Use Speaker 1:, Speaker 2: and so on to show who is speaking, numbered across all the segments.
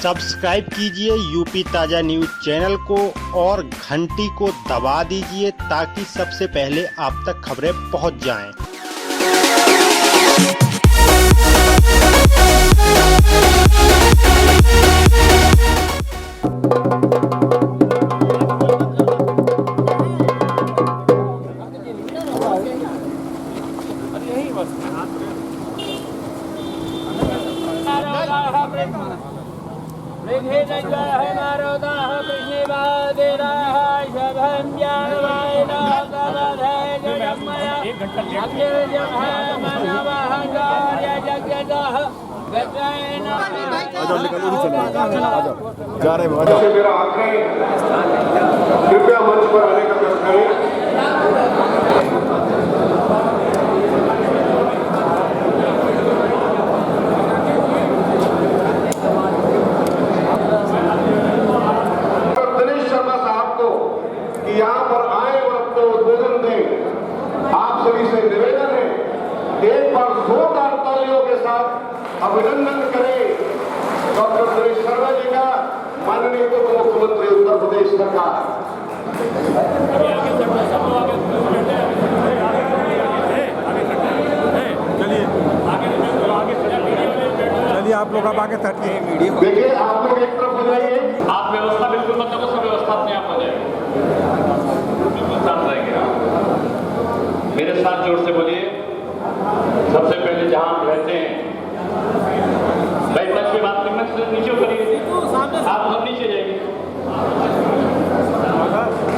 Speaker 1: Subscribe कीजिए UP ताज़ा news channel को और घंटी को दबा दीजिए ताकि सबसे पहले आप तक खबरें पहुंच जाएं।
Speaker 2: जा रहे हैं। मेरा आखिरी कृपया मंच पर आने का प्रश्न करें। दिनेश शर्मा साहब को कि यहाँ पर आए और अपने उद्बोधन दें। आप सभी से निवेदन है, एक बार जोरदार तालियों के साथ अभिनंदन करें डॉक्टर दिनेश शर्मा जी का, माननीय उप मुख्यमंत्री उत्तर प्रदेश सरकार।
Speaker 3: चलिए आप लोग अब आगे तटिए।
Speaker 2: देखिए आप लोग एक तरफ हो जाइए।
Speaker 4: आप व्यवस्था बिल्कुल मत करो, सब व्यवस्था अपने आप हो जाएगी, बिल्कुल शांत रहेंगे आप। मेरे साथ जोर से बोलिए। सबसे पहले जहां आप रहते हैं भाई मंच की बात करना, नीचे करिए, आप सब नीचे जाइए,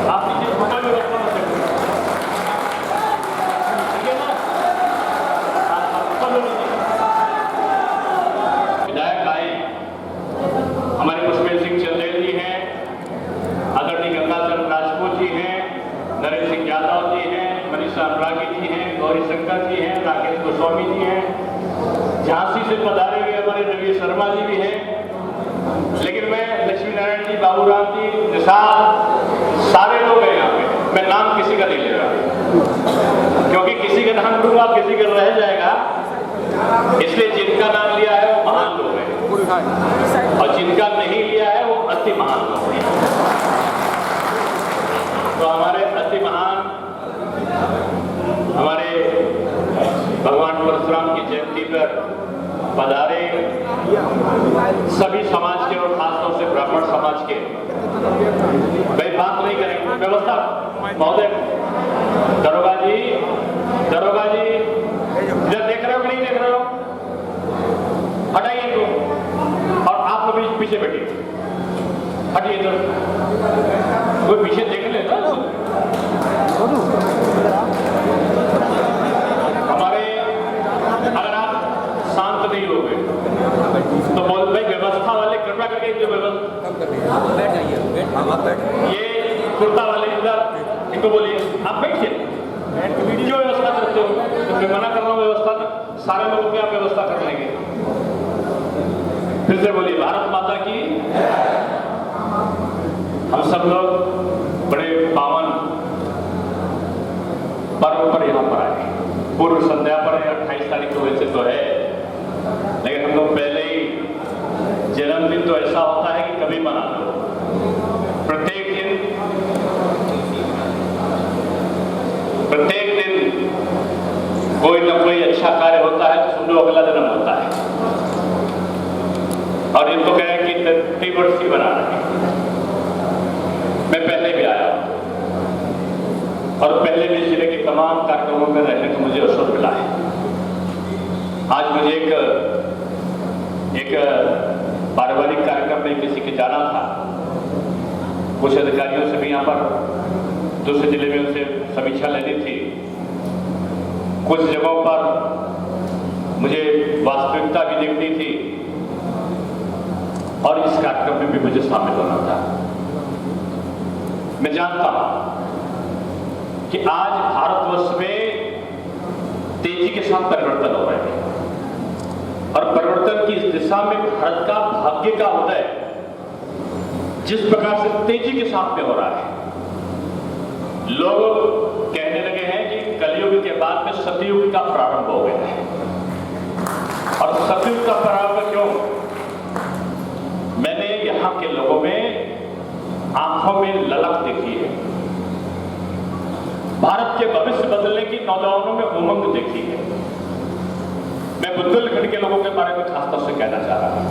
Speaker 4: आप नीचे छोटा व्यवस्था मत करिए, ठीक है ना? सब लोग नीचे। विधायक आए हमारे पुष्पेंद्र सिंह चंदेल जी हैं, आदरणीय गंगाचरण राजपूत जी हैं, नरेंद्र सिंह यादव जी हैं, मनीषा अनुरागी जी हैं, गौरी शंकर जी हैं, राकेश गोस्वामी जी हैं, झांसी से पधारे हुए हमारे रवि शर्मा जी भी हैं। लेकिन मैं लक्ष्मी नारायण जी, बाबूराम जी, निशाद, सारे लोग हैं यहाँ पे। मैं नाम किसी का नहीं ले रहा क्योंकि किसी का नाम लूंगा किसी का रह जाएगा, इसलिए जिनका नाम लिया है वो महान लोग हैं और जिनका नहीं लिया है वो अति महान लोग हैं। तो हमारे अति महान हमारे भगवान परशुराम की जयंती पर पधारे सभी समाज के और खासतौर से ब्राह्मण समाज के, भाई बात नहीं करेंगे, व्यवस्था महोदय, दरोगा जी इधर देख रहे हो कि नहीं देख रहे हो? हटाइए इनको और आप लोग भी पीछे बैठिए, हटिए इधर, कोई पीछे देख ले ना। हमारे अगर आप शांत नहीं होगे तो बोल भाई व्यवस्था वाले कृपया करके जो व्यवस्था, ये कुर्ता वाले इधर इनको बोलिए आप बैठिए, जो व्यवस्था करते हो तो मैं मना कर रहा हूँ, व्यवस्था सारे लोगों की आप व्यवस्था कर लेंगे। फिर से बोलिए भारत माता की। हम सब लोग बड़े पावन पर्व पर यहाँ पर आए, पूर्व संध्या पर है, 28 तारीख को वैसे तो है, लेकिन हम लोग पहले ही, जन्मदिन तो ऐसा होता है कि कभी मना लो, प्रत्येक दिन कोई ना कोई अच्छा कार्य होता है तो सुन लो अगला जन्म होता है, और इनको कहे कि 30 वर्ष ही बना रहे। मैं पहले भी आया और पहले भी जिले के तमाम कार्यक्रमों में रहने को मुझे अवसर मिला है। आज मुझे एक पारिवारिक कार्यक्रम में किसी के जाना था, कुछ अधिकारियों से भी यहाँ पर दूसरे जिले में उनसे समीक्षा लेनी थी। कुछ जगहों पर मुझे वास्तविकता भी देखनी थी और इस कार्यक्रम में भी मुझे शामिल होना था। मैं जानता हूं कि आज भारतवर्ष में तेजी के साथ परिवर्तन हो रहे हैं और परिवर्तन की इस दिशा में भारत का भाग्य का उदय जिस प्रकार से तेजी के साथ में हो रहा है, लोग कहने लगे हैं कि कलयुग के बाद में सतयुग का प्रारंभ हो गया है। और सतयुग का प्रारंभ क्यों? मैं यहां के लोगों में आंखों में ललक देखी है, भारत के भविष्य बदलने की नौजवानों में उमंग देखी है। मैं बुंदेलखंड के लोगों के बारे में खासतौर से कहना चाह रहा हूं।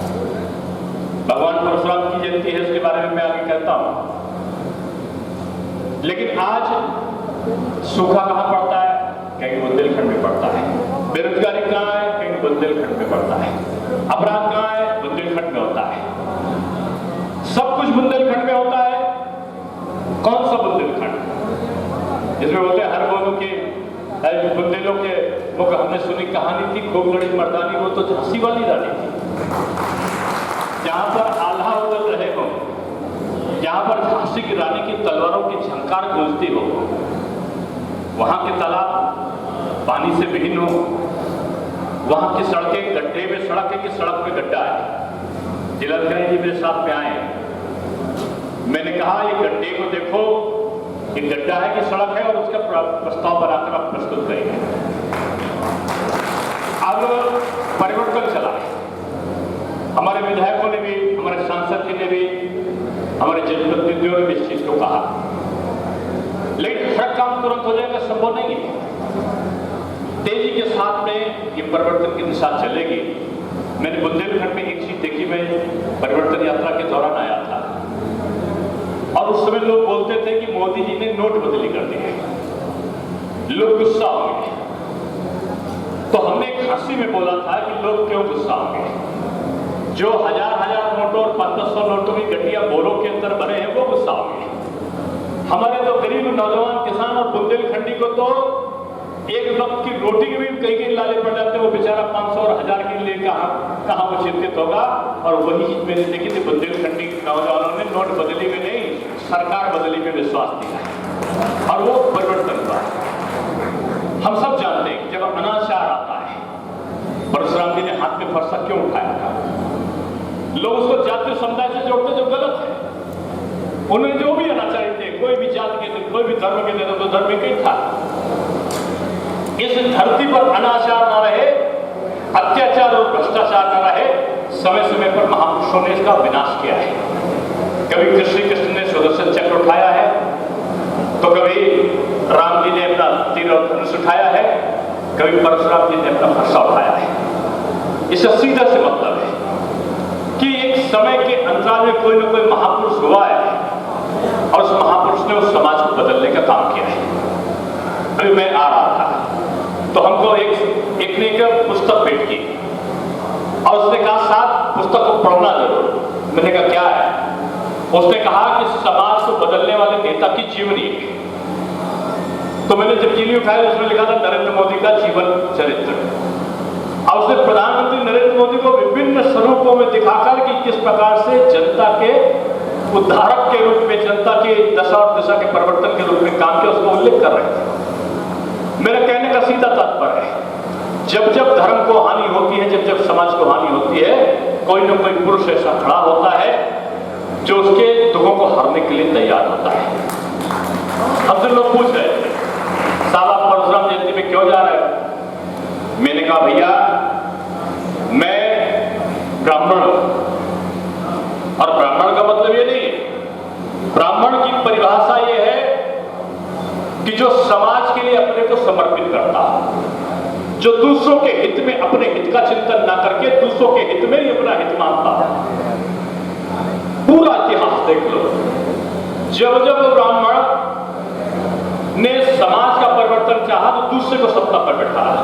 Speaker 4: भगवान परशुराम की जयंती है, उसके बारे में मैं आगे कहता हूं। लेकिन आज सूखा कहां पड़ता है? कहीं बुंदेलखंड में पड़ता है। बेरोजगारी कहां है? कहीं बुंदेलखंड में पड़ता है। अपराध कहां है? बुंदेलखंड में होता है। सब कुछ बुंदेलखंड में होता है। कौन सा बुंदेलखंड? जिसमें बोलते हैं हर गोलों के बुंदेलों के मुख हमने सुनी कहानी थी, खूब लड़ी मर्दानी, वो तो झांसी वाली रानी थी। जहां पर आल्हा उगल रहे हो, जहां पर झांसी की रानी की तलवारों की झंकार गूंजती हो, वहां के तालाब पानी से विहीन हो, वहां की सड़कें गड्ढे में, सड़क है कि सड़क में गड्ढा है। जिलाधिकारी जी मेरे साथ में आए, मैंने कहा ये गड्ढे को देखो, ये गड्ढा है कि सड़क है, और उसका प्रस्ताव बनाकर आप प्रस्तुत करेंगे। अब परिवर्तन चला है, हमारे विधायकों ने भी, हमारे सांसद जी ने भी, हमारे जनप्रतिनिधियों ने भी इस चीज को कहा, लेकिन हर काम तुरंत हो जाएगा संभव नहीं है। तेजी के साथ में ये परिवर्तन की दिशा चलेगी। मैंने बुंदेलखंड में एक चीज देखी, मैं परिवर्तन यात्रा के दौरान आया था, और उस समय लोग बोलते थे कि मोदी जी ने नोट बदली कर दी है, लोग गुस्सा होंगे। तो हमने एक हंसी में बोला था कि लोग क्यों गुस्सा होंगे? जो हजार हजार नोटों और 500 नोटों की गड्डियां बोरों के अंदर भरे हैं वो गुस्सा होंगे। हमारे तो गरीब नौजवान किसान और बुंदेलखंडी को तो एक वक्त की रोटी के भी कई लाले पड़ जाते हैं, वो बेचारा 500 और 1000 के लिए कहाँ वो चिंतित होगा। और वही चीज मैंने देखी थी, बुंदेलखंडी नौजवानों ने नोट बदली में नहीं, सरकार बदली में विश्वास दिया, और वो परिवर्तन हुआ। हम सब जानते हैं कि जब अनाचार आता है, परशुराम जी ने हाथ में फरसा क्यों उठाया था? लोग उसको जातीय समुदाय से जोड़ते जो गलत है। उन्होंने जो भी अनाचारी थे, कोई भी जाति के थे, कोई भी धर्म के थे, तो धर्म एक ही था। इस धरती पर अनाचार न रहे, अत्याचार और भ्रष्टाचार न रहे, समय समय पर महापुरुषों ने इसका विनाश किया है। कभी श्री कृष्ण ने सुदर्शन चक्र उठाया है, तो कभी राम जी ने अपना तीर और धनुष उठाया है, कभी परशुराम जी ने अपना फरसा उठाया है। इसका सीधा से मतलब है कि एक समय के अंतराल में कोई ना कोई महापुरुष हुआ है, और उस महापुरुष ने उस समाज को बदलने का काम किया है। अभी मैं आ रहा था तो हमको एक ने एक पुस्तक भेंट की, और उसने कहा साथ पुस्तक को पढ़ना जरूर। मैंने कहा क्या है? उसने कहा कि समाज को बदलने वाले नेता की जीवनी है। तो मैंने जब जीवनी उठाई, उसमें लिखा था नरेंद्र मोदी का जीवन चरित्र, और उसने प्रधानमंत्री नरेंद्र मोदी को विभिन्न स्वरूपों में दिखाकर कि किस प्रकार से जनता के उद्धारक के रूप में, जनता की दशा और दिशा के परिवर्तन के रूप में काम किया, उसको उल्लेख कर रहे थे। मेरा कहने का सीधा तात्पर्य है, जब जब धर्म को हानि होती है, जब जब समाज को हानि होती है, कोई ना कोई पुरुष ऐसा खड़ा होता है जो उसके दुखों को हरने के लिए तैयार होता है। हमसे लोग पूछ रहे थे साहब आप परशुराम जयंती में क्यों जा रहे हो? मैंने कहा भैया मैं ब्राह्मण हूं, और ब्राह्मण का मतलब ये नहीं है, ब्राह्मण की परिभाषा ये है कि जो समाज के लिए अपने को समर्पित करता है, जो दूसरों के हित में अपने हित का चिंतन ना करके दूसरों के हित में ही अपना हित मानता है। पूरा इतिहास देख लो, जब जब ब्राह्मण ने समाज का परिवर्तन चाहा तो दूसरे को सत्ता पर बैठाया,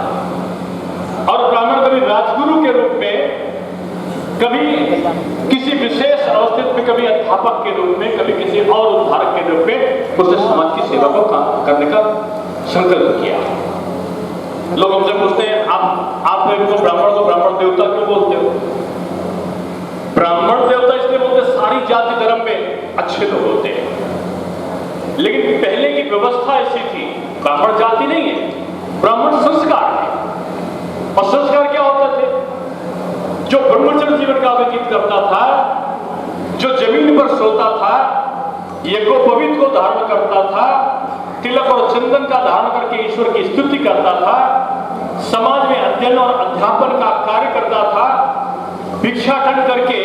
Speaker 4: और ब्राह्मण कभी राजगुरु के रूप में, कभी किसी विशेष अवस्थित में, कभी अध्यापक के रूप में, कभी किसी और उद्धारक के रूप में उसने समाज की सेवा को करने का संकल्प किया। लोग हमसे पूछते हैं आप इनको ब्राह्मण को ब्राह्मण देवता क्यों बोलते हो? ब्राह्मण देवता इसलिए बोलते, सारी जाति धर्म में अच्छे लोग होते हैं, लेकिन पहले की व्यवस्था ऐसी थी, ब्राह्मण जाति नहीं है, ब्राह्मण संस्कार है। और संस्कार क्या होते थे? जो ब्रह्मचर्य जीवन का व्यतीत करता था, जो जमीन पर सोता था, यज्ञोपवीत को धारण करता था, तिलक और चंदन का धारण करके ईश्वर की स्तुति करता था, समाज में अध्ययन और अध्यापन का कार्य करता था, भिक्षाटन करके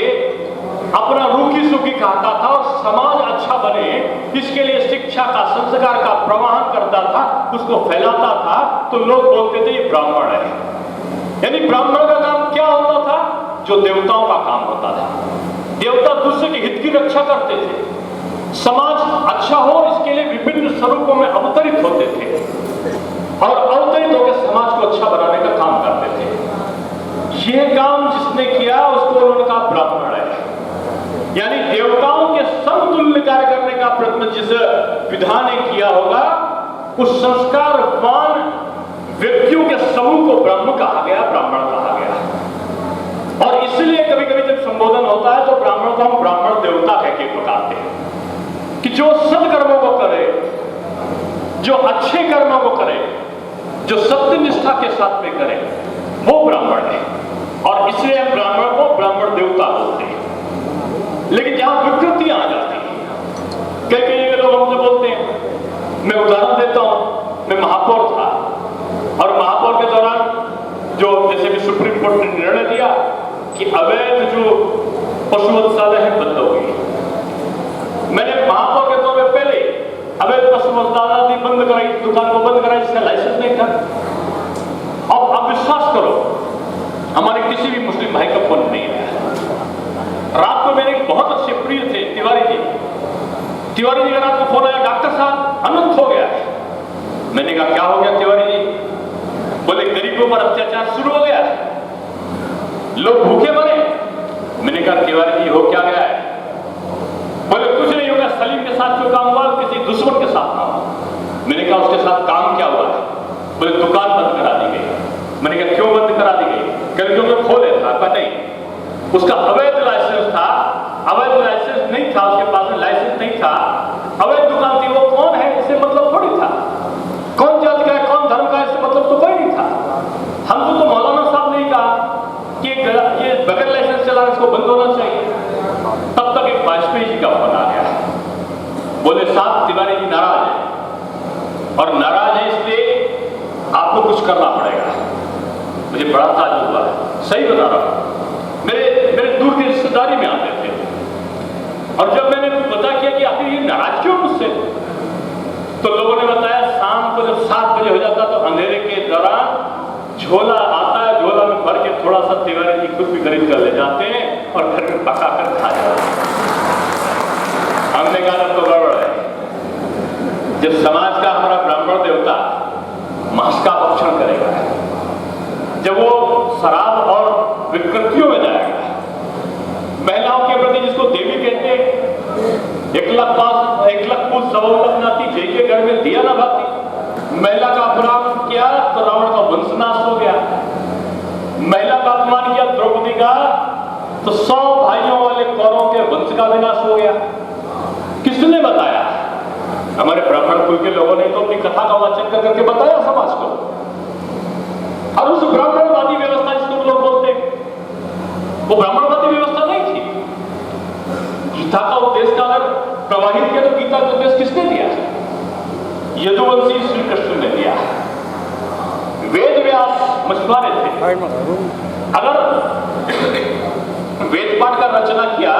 Speaker 4: अपना रूखी सूखी सिखाता था और समाज अच्छा बने इसके लिए शिक्षा का, संस्कार का प्रवाहन करता था, उसको फैलाता था, तो लोग बोलते थे ये ब्राह्मण है। यानी ब्राह्मण का काम क्या होता था? जो देवताओं का काम होता था। देवता दूसरे के हित की रक्षा करते थे, समाज अच्छा हो इसके लिए विभिन्न स्वरूपों में अवतरित होते थे और अवतरित होकर समाज को अच्छा बनाने का काम करते थे। यह काम जिसने किया उसको उन्होंने कहा ब्राह्मण है। यानी देवताओं के समतुल्य कार्य करने का प्रयत्न जिस विधा ने किया होगा, उस संस्कारवान व्यक्तियों के समूह को ब्राह्मण कहा गया, ब्राह्मण कहा गया। और इसलिए कभी कभी जब संबोधन होता है तो ब्राह्मण को हम ब्राह्मण देवता कह के पुकारते हैं कि जो सदकर्मों को करे, जो अच्छे कर्मों को करे, जो सत्य निष्ठा के साथ में करे, वो ब्राह्मण है। और इसलिए हम ब्राह्मण को ब्राह्मण देवता बोलते हैं। लेकिन जहां विकृतियां आ जाती हैं, कई कई लोग हमसे बोलते हैं, मैं उदाहरण देता हूं, मैं महापौर था और महापौर के दौरान जो जैसे भी सुप्रीम कोर्ट ने निर्णय दिया कि अवैध जो पशु वधशाला है बंद हो गई। मैंने महापौर के तौर पर पहले अवैध पशु वधशाला बंद कराई, दुकान को बंद कराई जिसका लाइसेंस नहीं था। अब आप विश्वास करो, हमारे किसी भी मुस्लिम भाई का फोन नहीं आया। रात को मेरे बहुत अच्छे प्रिय थे तिवारी जी का रात को फोन आया, डॉक्टर साहब अनंत हो गया है। मैंने कहा क्या हो गया तिवारी जी? बोले गरीबों पर अत्याचार शुरू हो गया है, लोग भूखे मरे। मैंने कहा तिवारी जी हो क्या गया है? बोले कुछ नहीं होगा, सलीम के साथ जो काम हुआ किसी दुश्मन के साथ ना हुआ। मैंने कहा उसके साथ काम क्या हुआ है? बोले दुकान बंद करा दी गई। मैंने कहा क्यों बंद करा दी गई? क्योंकि खोले था, पता नहीं उसका अवैध लाइसेंस था, अवैध लाइसेंस नहीं था, उसके पास में लाइसेंस नहीं था, अवैध दुकान थी। वो कौन है इससे मतलब थोड़ी था, कौन जाति का है, कौन धर्म का है इससे मतलब तो कोई नहीं था। हमको तो मौलाना साहब ने कहा कि ये बगैर लाइसेंस चला इसको बंद होना चाहिए। तब तक एक वाजपेयी जी का फोन आ गया, बोले साहब तिवारी जी नाराज है और नाराज है इसलिए आपको कुछ करना पड़ेगा। मुझे बड़ा ताज्जुब हुआ, सही बता रहा हूं। मेरे दूर की रिश्तेदारी में आते थे और जब मैंने पता किया कि आखिर ये नाराज क्यों मुझसे, तो लोगों ने बताया शाम को जब 7 बजे हो जाता तो अंधेरे के दौरान झोला आता है, झोला में भर के थोड़ा सा तिवारी जी खुद भी खरीद कर ले जाते हैं और घर में पका कर खा जाते हैं। हमने कहा तो गड़बड़ है। जब समाज का हमारा ब्राह्मण देवता मांस का भक्षण करेगा, जब वो शराब और विकृतियों में जाएगा, महिलाओं के प्रति जिसको देवी कहते हैं, 1 लाख फूल 1.25 लाख नाती जय के घर में दिया ना भाती। महिला का अपमान किया तो रावण का वंशनाश हो गया, महिला का अपमान किया द्रौपदी का तो 100 भाइयों वाले कौरवों के वंश का विनाश हो गया। किसने बताया? हमारे ब्राह्मण कुल के लोगों ने तो अपनी कथा का वाचन करके बताया समाज को। और उस ब्राह्मणवादी व्यवस्था जिसको लोग बोलते हैं, वो ब्राह्मणवादी व्यवस्था नहीं थी। गीता का उपदेश का अगर प्रवाहित किया तो गीता का उपदेश किसने दिया? यदुवंशी श्री कृष्ण ने दिया। वेद व्यास मछुआरे थे। अगर वेद पाठ का रचना किया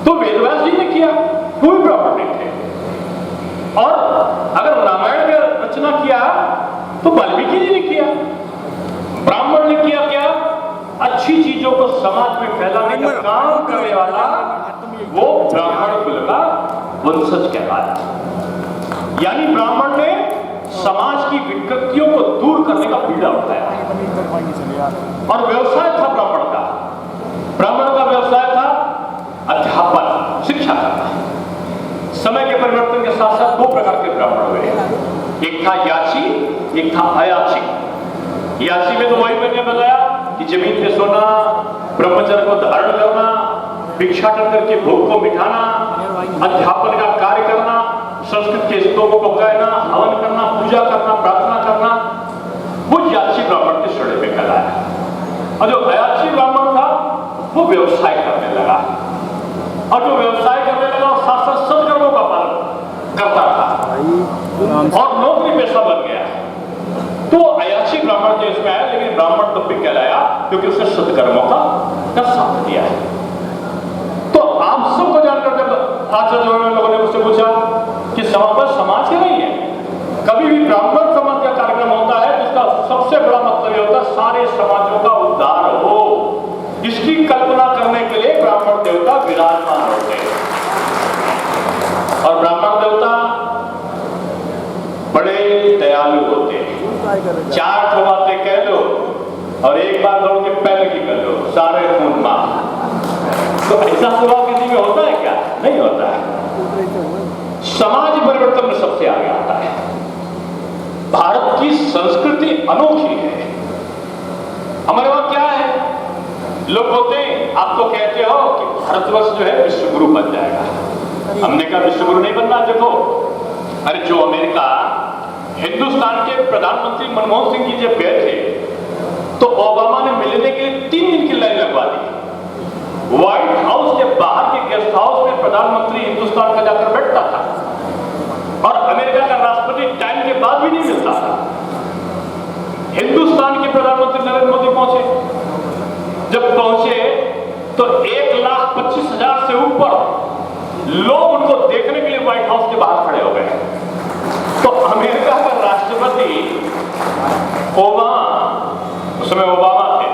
Speaker 4: तो वेद व्यास जी ने किया, कोई ब्राह्मण नहीं थे। और अगर रामायण का रचना किया तो वाल्मीकि जी ने किया। ब्राह्मण ने किया क्या? अच्छी चीजों को समाज में फैलाने का काम करने वाला वो ब्राह्मण कुल का वंशज कहलाया। यानी ब्राह्मण ने समाज की विकृतियों को दूर करने का बीड़ा उठाया। और व्यवसाय था ब्राह्मण का। ब्राह्मण का व्यवसाय था अध्यापन, शिक्षा करना। समय के परिवर्तन के साथ साथ 2 प्रकार के ब्राह्मण हुए, एक था याची, एक था अयाची। याची में तो वही मैंने बताया कि जमीन पे सोना, ब्रह्मचर्य को धारण करना, भिक्षाटन करके भूख को मिटाना, अध्यापन का कार्य करना, संस्कृत के स्तोमों को कहना, हवन करना, पूजा करना, प्रार्थना करना, वो याची ब्राह्मण के श्रेणी में कहलाया। और जो अयाची ब्राह्मण था वो व्यवसाय करने लगा, और जो व्यवसाय करने लगा और साथ साथ सदकर्मों का पालन करता था और नौकरी पेशा बन गया। तो अयाची ब्राह्मण जो इसमें आया, लेकिन ब्राह्मण तो भी कहलाया क्योंकि उसने सदकर्मों का साथ दिया है। तो आप सब सारे समाजों का उद्धार हो, इसकी कल्पना करने के लिए ब्राह्मण देवता विराजमान होते हैं। और ब्राह्मण देवता बड़े दयालु होते हैं। 4 बातें कह लो और एक बार दौड़ के पैर की कर लो, सारे खून माफ। तो ऐसा स्वभाव किसी में होता है क्या? नहीं होता है। समाज परिवर्तन में सबसे आगे आता है। भारत की संस्कृति अनोखी है। हमारे वहां क्या है, लोग बोलते हैं, आप तो कहते हो कि भारतवर्ष जो है विश्वगुरु बन जाएगा। हमने कहा विश्वगुरु नहीं बनना। देखो, अरे जो अमेरिका हिंदुस्तान के प्रधानमंत्री मनमोहन सिंह जी जब गए थे तो ओबामा ने मिलने के लिए 3 दिन की लाइन लगवा दी। व्हाइट हाउस के बाहर के गेस्ट हाउस में प्रधानमंत्री हिंदुस्तान का जाकर बैठता था और अमेरिका का राष्ट्रपति टाइम के बाद भी नहीं मिलता था। हिंदुस्तान के प्रधानमंत्री नरेंद्र मोदी पहुंचे। जब पहुंचे तो 1,25,000 से ऊपर लोग उनको देखने के लिए व्हाइट हाउस के बाहर खड़े हो गए। तो अमेरिका का राष्ट्रपति ओबामा, उस समय ओबामा थे,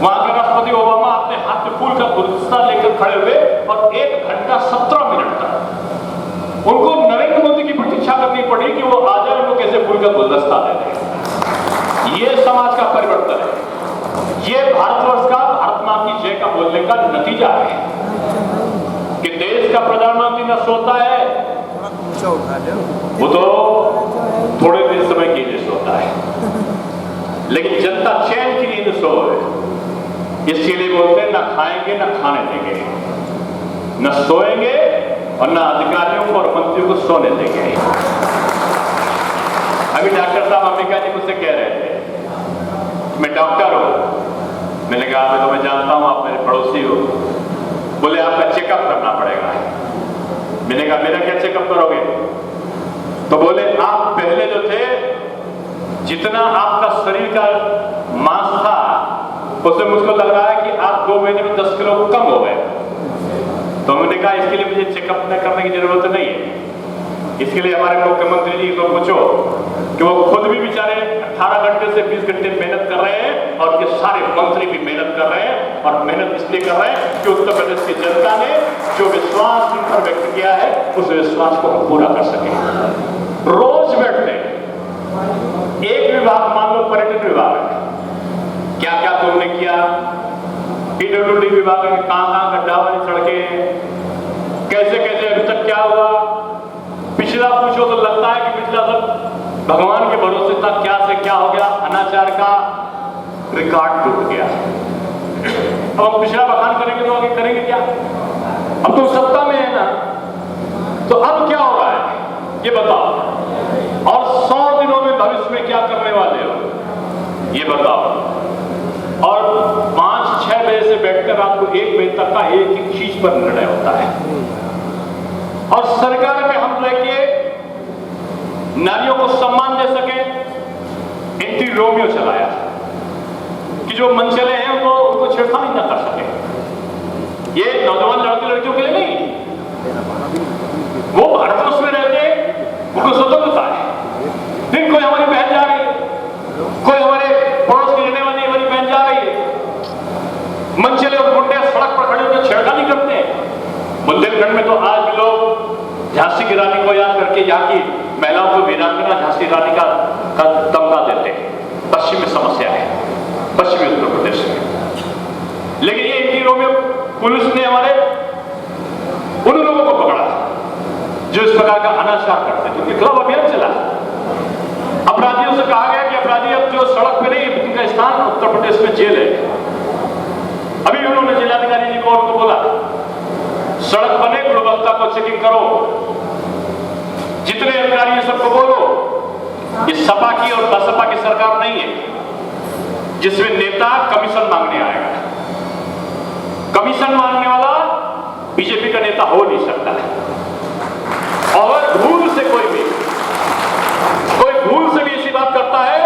Speaker 4: वहां का राष्ट्रपति ओबामा अपने हाथ में फूल का गुलदस्ता लेकर खड़े हुए और 1 घंटा 17 मिनट तक उनको नरेंद्र मोदी की प्रतीक्षा करनी पड़ी कि वो आ जाए, उनको कैसे फूल का गुलदस्ता दे दें। ये समाज का परिवर्तन है। ये भारतवर्ष का, भारत मां की जय का बोलने का नतीजा है कि देश का प्रधानमंत्री न सोता है, वो तो थोड़े दिन समय के लिए सोता है, लेकिन जनता चैन की नींद सोए। इसके लिए बोलते हैं, ना खाएंगे ना खाने देंगे, न सोएंगे और न अधिकारियों को और मंत्रियों को सोने देंगे। अभी डॉक्टर साहब अम्बिका जी मुझसे कह रहे थे, मैं डॉक्टर हूं। मैंने कहा तो मैं जानता हूं, आप मेरे पड़ोसी हो। बोले आपका चेकअप करना पड़ेगा। मैंने कहा मेरा क्या चेकअप करोगे? तो बोले आप पहले जो थे, जितना आपका शरीर का मांस था उससे मुझको लग रहा है कि आप 2 महीने में 10 किलो कम हो गए। तो मैंने कहा इसके लिए मुझे चेकअप करने की जरूरत नहीं है। इसके लिए हमारे मुख्यमंत्री जी को पूछो कि वो खुद भी बेचारे 18 घंटे से 20 घंटे मेहनत कर रहे हैं और ये सारे मंत्री भी मेहनत कर रहे हैं। और मेहनत इसलिए कर रहे हैं कि उत्तर प्रदेश की जनता ने जो विश्वास इन पर व्यक्त किया है उस विश्वास को हम पूरा कर सके। रोज बैठते एक विभाग, मान लो पर्यटन विभाग है, क्या क्या तुमने किया, पीडब्ल्यूडी विभाग में कहां गड्ढा वाली सड़कें हैं, कैसे कैसे अभी तक क्या हुआ। पिछला पूछो तो लगता है कि पिछला सब भगवान के भरोसे था, क्या से क्या हो गया, अनाचार का रिकॉर्ड टूट गया। अब हम पिछला बखान करेंगे तो आगे करेंगे क्या? अब तो सत्ता में है ना, तो अब क्या हो रहा है ये बताओ। और 100 दिनों में भविष्य में क्या करने वाले हो ये बताओ। और 5-6 बजे से बैठकर रात को 1 बजे तक का एक एक चीज पर निर्णय होता है। और सरकार में हम लेके नारियों को सम्मान दे सके, एंटी रोमियो चलाया कि जो मनचले हैं वो उनको छेड़खानी न कर सके। ये नौजवान लड़के लड़कियों के लिए नहीं, वो भारतवर्ष में रहते उनको स्वतंत्रता है। फिर कोई हमारी बहन जा रही है, कोई हमारे पड़ोस की रहने वाली हमारी बहन जा रही है, मनचले और गुंडे सड़क पर खड़े होकर छेड़खानी करते हैं। बुंदेलखंड में तो आज भी लोग झांसी की रानी को याद करके यहाँ की महिलाओं को वीरांगना झांसी रानी का तमगा देते हैं। पश्चिमी समस्या है, पश्चिमी उत्तर प्रदेश में। लेकिन ये एंटी रोमियो पुलिस ने हमारे उन लोगों को पकड़ा जो इस प्रकार का अनाचार करते हैं, क्योंकि खिलाफ अभियान चला। अपराधियों से कहा गया कि अपराधी अब जो सड़क पे नहीं, उनका स्थान उत्तर प्रदेश में जेल है। अभी उन्होंने जिलाधिकारी जी को उनको बोला सड़क बने, गुणवत्ता को चेकिंग करो, जितने अधिकारी हैं सबको बोलो ये सपा की और बसपा की सरकार नहीं है जिसमें नेता कमीशन मांगने आएगा। कमीशन मांगने वाला बीजेपी का नेता हो नहीं सकता है। और भूल से कोई भूल से भी ऐसी बात करता है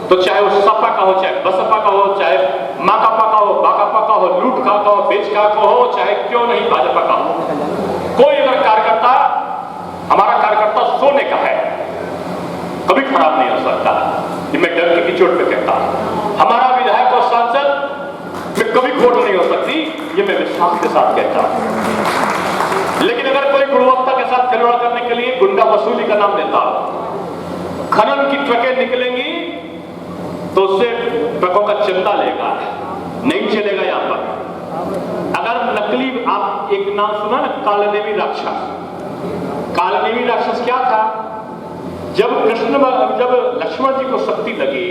Speaker 4: तो चाहे वो सपा का हो, चाहे बसपा का हो, चाहे माकपा का हो, बाकपा का हो, लूट का हो, बेच का हो, चाहे क्यों नहीं भाजपा का हो, कोई अगर कार्यकर्ता, हमारा कार्यकर्ता सोने का है, कभी खराब नहीं हो सकता। मैं डर की चोट पे कहता हूं। हमारा विधायक और सांसद में कभी खोट नहीं हो सकती, ये मैं विश्वास के साथ कहता हूं। लेकिन अगर कोई गुणवत्ता के साथ खिलवाड़ करने के लिए गुंडा वसूली का नाम देता हूं, खनन की ट्रकें निकलेंगी तो उससे ट्रकों का चंदा लेगा, नहीं चलेगा यहां पर। अगर नकली, आप एक नाम सुना ना, कालनेमी राक्षस। कालनेमी राक्षस क्या था? जब लक्ष्मण जी को शक्ति लगी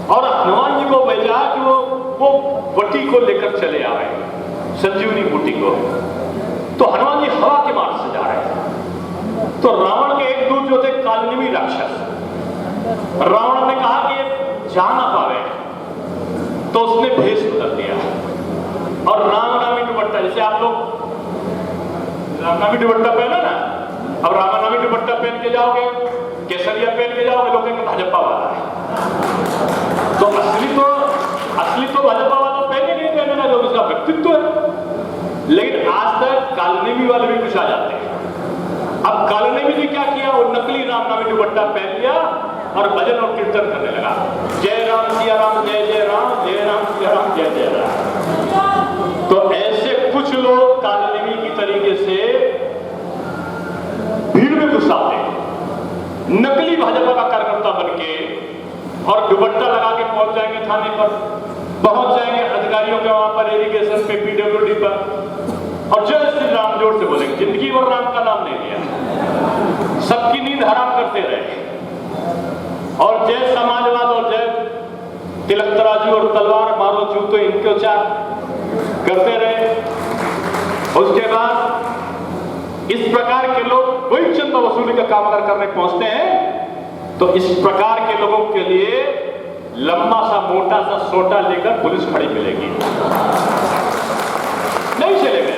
Speaker 4: और हनुमान जी को भेजा कि वो बटी को लेकर चले आए, संजीवनी बूटी को, तो हनुमान जी हवा के मार्ग से जा रहे। तो रावण के एक दूत जो थे कालनेमी राक्षस, रावण ने कहा कि ये जा ना पावे, तो उसने भेष बदल दिया और रामनामी दुपट्टा, जैसे आप लोग रामनामी दुपट्टा पहना ना, अब रामनामी दुपट्टा पहन के जाओगे, केसरिया पहन के जाओगे, लोग कहेंगे भाजपा वाला है। तो असली तो भाजपा वाला पहने नहीं पहनेगा, जो उसका व्यक्तित्व है। लेकिन आज तक कालनेमी वाले भी कुछ आ जाते हैं। अब कालनेमी ने क्या किया? वो नकली रामनामी दुपट्टा पहन लिया और भजन और कीर्तन करने लगा, जय राम सिया राम, जय जय राम, जय राम सिया राम, जय जय राम। तो ऐसे कुछ लोग कालनेमी की तरीके से भीड़ में घुस आते हैं, नकली भाजपा का कार्यकर्ता बनके, और दुपट्टा लगा के पहुंच जाएंगे थाने पर, पहुंच जाएंगे अधिकारियों के वहां पर, इरिगेशन पे, पीडब्ल्यूडी पर, और जय श्री राम जोर से बोलेंगे। जिंदगी भर राम का नाम नहीं लिया, सबकी नींद हराम करते रहे, और जय समाजवाद और जय तिलक तराजू और तलवार मारो जूतो इनके उच्चार करते रहे। उसके बाद इस प्रकार के लोग वही चंदा वसूली का काम अगर करने पहुंचते हैं, तो इस प्रकार के लोगों के लिए लंबा सा मोटा सा सोटा लेकर पुलिस खड़ी मिलेगी, नहीं चलेगा।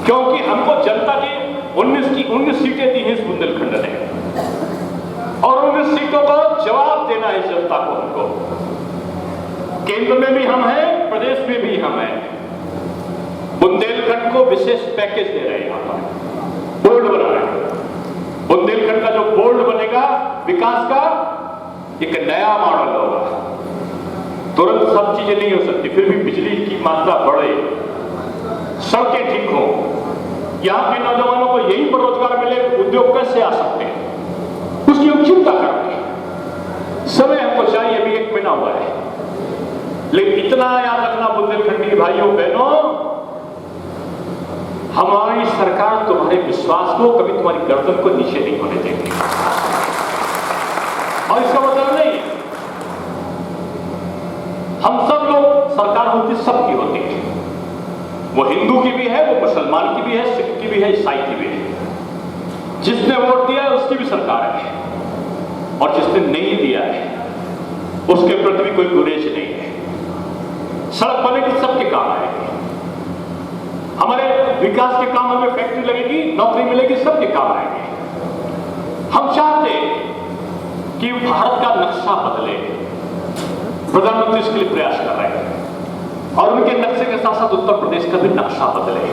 Speaker 4: क्योंकि हमको जनता की 19 सीटें दी हैं इस बुंदेलखंड ने, और 19 सीटों को जवाब देना है जनता को। हमको केंद्र में भी हम हैं, प्रदेश में भी हम हैं। बुंदेलखंड को विशेष पैकेज दे रहे हैं, यहां पर बोर्ड बना रहे हैं। बुंदेलखंड का जो बोर्ड बनेगा विकास का, एक नया मॉडल होगा। तुरंत सब चीजें नहीं हो सकती, फिर भी बिजली की मात्रा बढ़े, सड़कें ठीक हो, यहां के नौजवानों को यहीं पर रोजगार मिले, उद्योग कैसे आ सकते हैं, उसकी हम चिंता कर रहे हैं। समय हमको चाहिए, अभी 1 महीना हुआ है। लेकिन इतना याद रखना बुंदेलखंडी भाइयों बहनों, हमारी सरकार तुम्हारे विश्वास को, कभी तुम्हारी गर्दन को नीचे नहीं होने देगी। और इसका मतलब नहीं हम सब लोग, सरकार होती सबकी होती है, वो हिंदू की भी है, वो मुसलमान की भी है, सिख की भी है, ईसाई की भी है। जिसने वोट दिया है उसकी भी सरकार है, और जिसने नहीं दिया है उसके प्रति भी कोई गुरेज नहीं है। सड़क बनेगी, सबके काम आएगी, हमारे विकास के काम हमें, फैक्ट्री लगेगी, नौकरी मिलेगी, सबके काम आएंगे। हम चाहते कि भारत का नक्शा बदले, प्रधानमंत्री इसके लिए प्रयास कर रहे हैं, और उनके नक्शे के साथ साथ उत्तर प्रदेश का भी नक्शा बदले।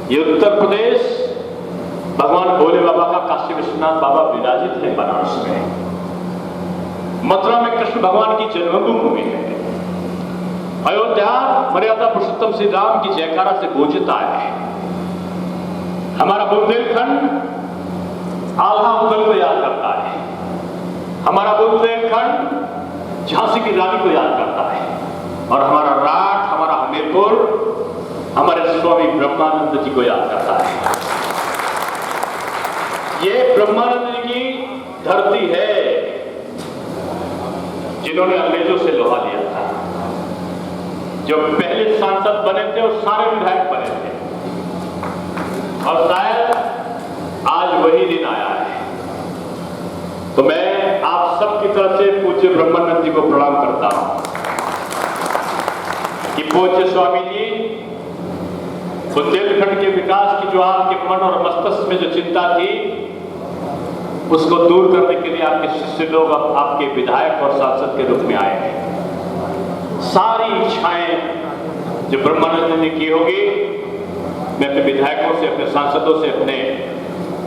Speaker 4: ये उत्तर प्रदेश भगवान भोले बाबा का, काशी विश्वनाथ बाबा विराजित है बनारस में, मथुरा में कृष्ण भगवान की जन्मभूमि है, अयोध्या मर्यादा पुरुषोत्तम श्री राम की जयकारा से गूंजता है। हमारा बुंदेलखंड आल्हा मुगल को याद करता है, हमारा बुंदेलखंड झांसी की रानी को याद करता है, और हमारा राठ, हमारा हमीरपुर हमारे स्वामी ब्रह्मानंद जी को याद करता है। ये ब्रह्मानंद जी की धरती है, जिन्होंने अंग्रेजों से लोहा लिया था। जो पहले सांसद बने थे और सारे विधायक बने थे, और शायद आज वही दिन आया है। तो मैं आप सबकी तरफ से पूज्य ब्रह्मानंद जी को प्रणाम करता हूं कि पूज्य स्वामी जी, बुंदेलखंड के विकास की जो आपके मन और मस्तिष्क में जो चिंता थी, उसको दूर करने के लिए आपके शिष्य लोग अब आपके विधायक और सांसद के रूप में आए हैं। सारी इच्छाएं जो ब्रह्मानंद ने की होगी, मैं अपने विधायकों से, अपने सांसदों से, अपने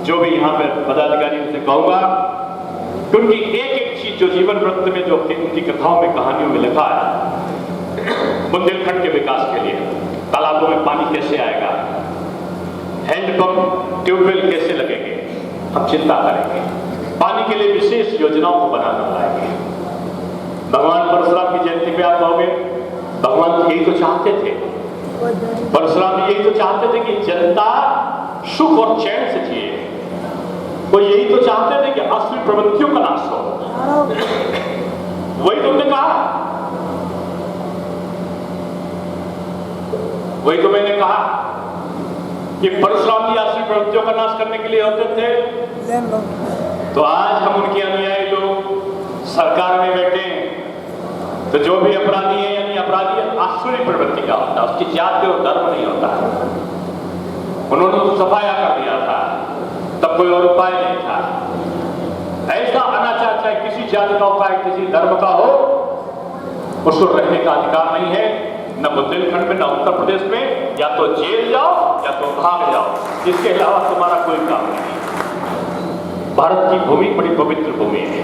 Speaker 4: जो भी यहाँ पे पदाधिकारियों से कहूंगा कि उनकी एक एक चीज जो जीवन वृत्त में जो उनकी कथाओं में कहानियों में लिखा है, बुंदेलखंड के विकास के लिए तालाबों में पानी कैसे आएगा, हैंडपंप ट्यूबवेल कैसे लगेंगे, हम चिंता करेंगे, पानी के लिए विशेष योजनाओं को बनाना लाएंगे। भगवान परशुराम की जयंती पे आप कहोगे भगवान यही तो चाहते थे, परशुराम यही तो चाहते थे कि जनता सुख और चैन से जिए, वो यही तो चाहते थे कि असली प्रवृत्तियों का नाश हो। वही तुमने कहा, वही तो मैंने कहा कि परशुराम जी असली प्रवृत्तियों का नाश करने के लिए होते थे। तो आज हम उनके अनुयायी लोग सरकार में बैठे हैं, तो जो भी अपराधी है यानी अपराधी आसुरी प्रवृत्ति का होता है, उसकी जाति और धर्म नहीं होता है। उन्होंने तो सफाया कर दिया था, तब कोई और उपाय नहीं था। ऐसा अनाचार चाहे किसी जाति का उपाय किसी धर्म का हो, उसको रहने का अधिकार नहीं है, न बुंदेलखंड में न उत्तर प्रदेश में। या तो जेल जाओ या तो भाग जाओ, इसके अलावा तुम्हारा कोई काम नहीं। भारत की भूमि बड़ी पवित्र भूमि है।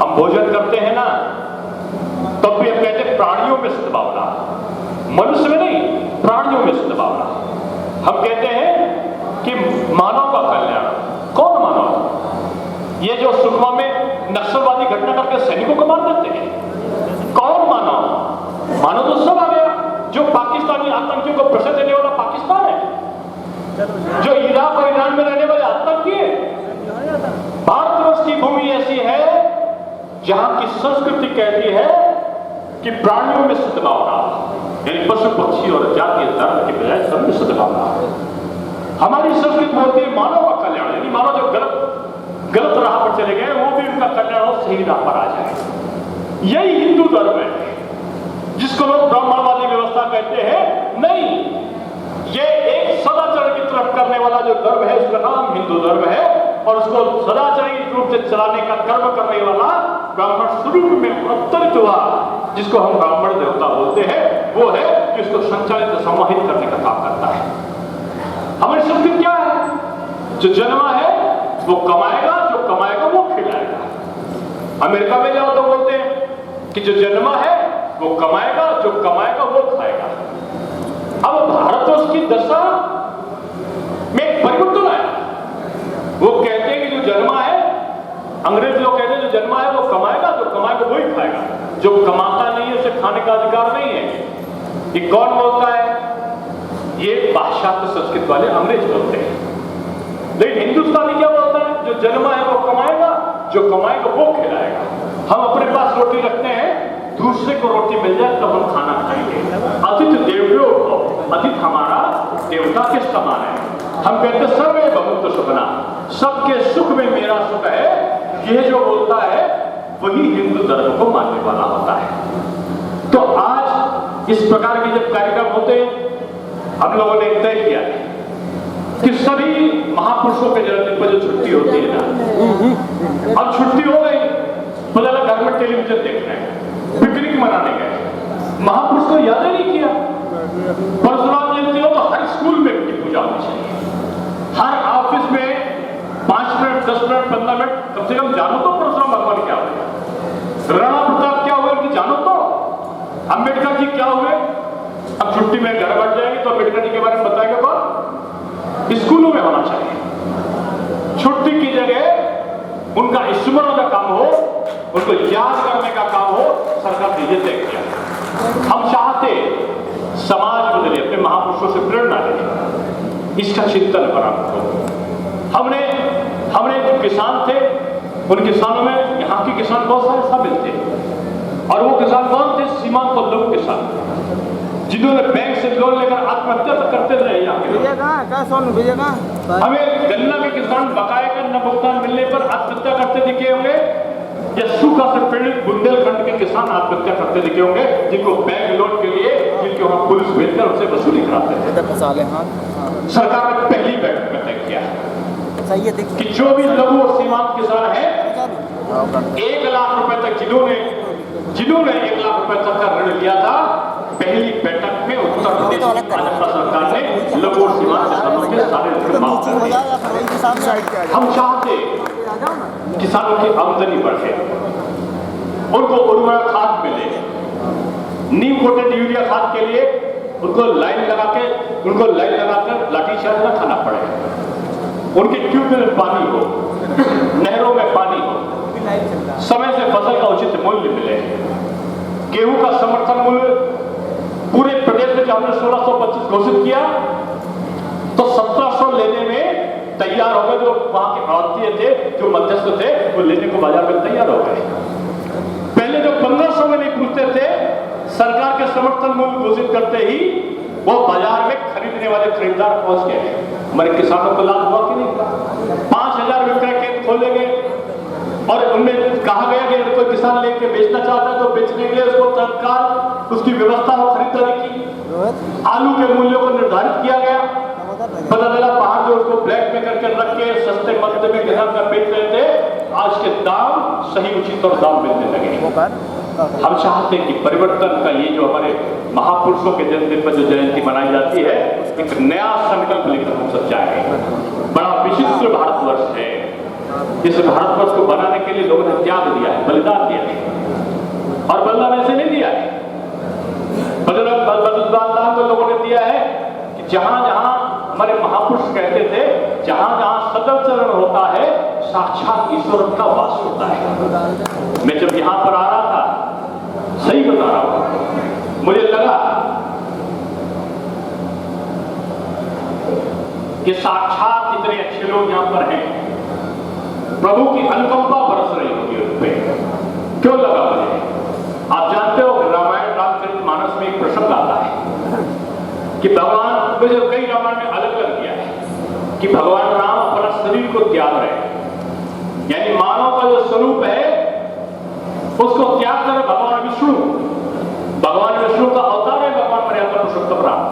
Speaker 4: हम भोजन करते हैं ना, तब भी हम कहते हैं प्राणियों में सद्भावना, मनुष्य में नहीं, प्राणियों में सद्भावना। हम कहते हैं कि मानव का कल्याण। कौन मानव? ये जो सुकमा में नक्सलवादी घटना करके सैनिकों को मार देते हैं, कौन मानव? मानव तो सब आ गया। जो पाकिस्तानी आतंकियों को पैसे देने वाला पाकिस्तान है, जो इराक और ईरान में रहने वाले आतंकी है। भारतवर्ष की भूमि ऐसी है जहां की संस्कृति कहती है कि प्राणियों में सद्भावना, यानी पशु पक्षी और जातीय धर्म के बजाय सब में सद्भावना। हमारी संस्कृति बोलती है मानव का कल्याण, यानी मानव जो गलत राह पर चले गए वो भी उनका कल्याण हो, सही राह पर आ जाए। यही हिंदू धर्म है, जिसको लोग ब्राह्मणवादी व्यवस्था कहते हैं। नहीं, ये एक सदाचरण की तरफ करने वाला जो धर्म है उसका नाम हिंदू धर्म है, और उसको सदाचरण रूप से चलाने का कर्म करने वाला ब्राह्मण स्वरूप में अवतरित हुआ, जिसको हम ब्राह्मण देवता बोलते हैं, वो है कि उसको संचालित समाहित करने का काम करता है। हमारी संस्कृति क्या है? जो जन्मा है वो कमाएगा, जो कमाएगा वो खिलाएगा। अमेरिका में जाओ तो बोलते हैं कि जो जन्मा है वो कमाएगा, जो कमाएगा वो खाएगा। अब भारतवर्ष की दशा में एक परिवर्तन आया। वो कहते हैं कि जो जन्मा है, अंग्रेज लोग कहते हैं जो जन्मा है वो कमाएगा, जो कमाएगा वही खाएगा। जो कमाता नहीं है उसे खाने का अधिकार नहीं है। ये कौन बोलता है? ये पाश्चात्य संस्कृति वाले अंग्रेज बोलते हैं। लेकिन हिंदुस्तानी क्या बोलता है? जो जन्मा है वो कमाएगा, जो कमाएगा वो खिलाएगा। हम अपने पास रोटी रखते हैं, दूसरे को रोटी मिल जाए तब हम खाना खाएंगे। अतिथि देवो भव, अतिथि हमारा देवता के समान है। हम कहते हैं सर्वे भवन्तु सुखिनः, सबके सुख में मेरा सुख है। यह जो बोलता है वही हिंदू धर्म को मानने वाला होता है। तो आज इस प्रकार के जब कार्यक्रम होते हैं, हम लोगों ने तय किया है कि सभी महापुरुषों के जन्मदिन पर जो छुट्टी होती है ना, अब छुट्टी हो गई, पता लगा घर में टेलीविजन देख रहे हैं, पिकनिक मनाने गए, महापुरुष को याद ही नहीं किया। परशुराम जयंती हो तो हर स्कूल में उनकी पूजा होनी चाहिए, हर ऑफिस में 5 मिनट 10 मिनट 15 मिनट कम से कम जानो तो परशुराम भगवान क्या हुए, राणा प्रताप क्या हुए कि जानो तो, अंबेडकर जी क्या हुए। अब छुट्टी में घर बैठ जाएंगे तो अंबेडकर जी के बारे में बताएगा कौन? स्कूलों में होना चाहिए। छुट्टी की जगह उनका स्मरण का काम हो, उनको याद करने का काम हो, सरकार ने यह तय किया। हम चाहते समाज बदले, अपने महापुरुषों से प्रेरणा ले, इसका चिंतन प्रारंभ हो। हमने जो किसान थे, उन किसानों में यहाँ के किसान बहुत सारे शामिल थे, और वो किसान कौन थे? सीमांत और लघु किसान, जिन्होंने बैंक से लोन लेकर आत्महत्या तक करते रहे। हमें गन्ना के किसान बकाये का न भुगतान मिलने पर आत्महत्या करते दिखे होंगे, या सूखा से पीड़ित बुंदेलखंड के किसान आत्महत्या करते दिखे होंगे, जिनको बैंक लोन के लिए जिनके वहां पुलिस भेजकर उनसे वसूली कराते थे। सरकार ने पहली बैठक में तय किया कि जो भी लघु और सीमांत किसान है, 1 लाख रुपए तक जिन्होंने 1 लाख रुपए तक का ऋण लिया था, पहली बैठक में उत्तर प्रदेश भाजपा सरकार ने लघु और सीमांत किसानों के सारे ऋण माफ कर दिए। हम चाहते किसानों की आमदनी बढ़े, उनको उर्वरक खाद मिले, नीम कोटेड यूरिया खाद के लिए उनको लाइन लगाकर लाठीचार्ज न खाना पड़े, उनके ट्यूबवेल में पानी हो, नहरों में पानी हो, समय से फसल का उचित मूल्य मिले। गेहूं का समर्थन मूल्य पूरे प्रदेश में जब हमने 1625 घोषित किया तो 1700 लेने में तैयार हो गए। जो वहां के आड़ती थे, जो मध्यस्थ थे, वो लेने को बाजार में तैयार हो गए। पहले जो 1500 में नहीं पूछते थे, सरकार के समर्थन मूल्य घोषित करते ही वो बाजार में खरीदने वाले खरीदार पहुंच गए। हमारे किसानों को लाभ हुआ कि नहीं? 5000 विक्रय केंद्र खोले गए और उनमें कहा गया कि अगर कोई किसान लेके बेचना चाहता है तो बेचने के लिए उसको तत्काल उसकी व्यवस्था हो खरीदारी की। आलू के मूल्यों को निर्धारित किया गया। पता चला बाहर जो उसको ब्लैक में करके रख के सस्ते मध्य में किसान का बेच रहे थे, आज के दाम सही उचित और दाम मिलने लगे। हम चाहते हैं कि परिवर्तन का ये जो हमारे महापुरुषों के जन्मदिन पर जो जयंती मनाई जाती है, एक नया संकल्प लेकर हम सब जाएंगे। बड़ा विचित्र भारतवर्ष है। इस भारतवर्ष को बनाने के लिए लोगों ने त्याग दिया है, बलिदान दिया है, और बलिदान ऐसे नहीं दिया है। बलिदान तो लोगों ने दिया है कि जहां जहां हमारे महापुरुष कहते थे, जहां जहां सदल चरण होता है साक्षात ईश्वर का वास होता है। मैं जब यहां पर आ रहा था, सही बता रहा हूं, मुझे लगा कि साक्षात इतने अच्छे लोग यहां पर हैं, प्रभु की अनुकंपा बरस रही होगी उन पे। क्यों लगा मुझे? आप जानते हो रामायण रामचरितमानस में एक प्रसंग आता है कि भगवान, मुझे कई रामायण में अलग अलग किया है कि भगवान राम अपना शरीर को त्याग रहे हैं, यानी मानव का जो स्वरूप है उसको त्याग कर भगवान विष्णु का अवतार है, भगवान मर्यादा पुरुषोत्तम राम,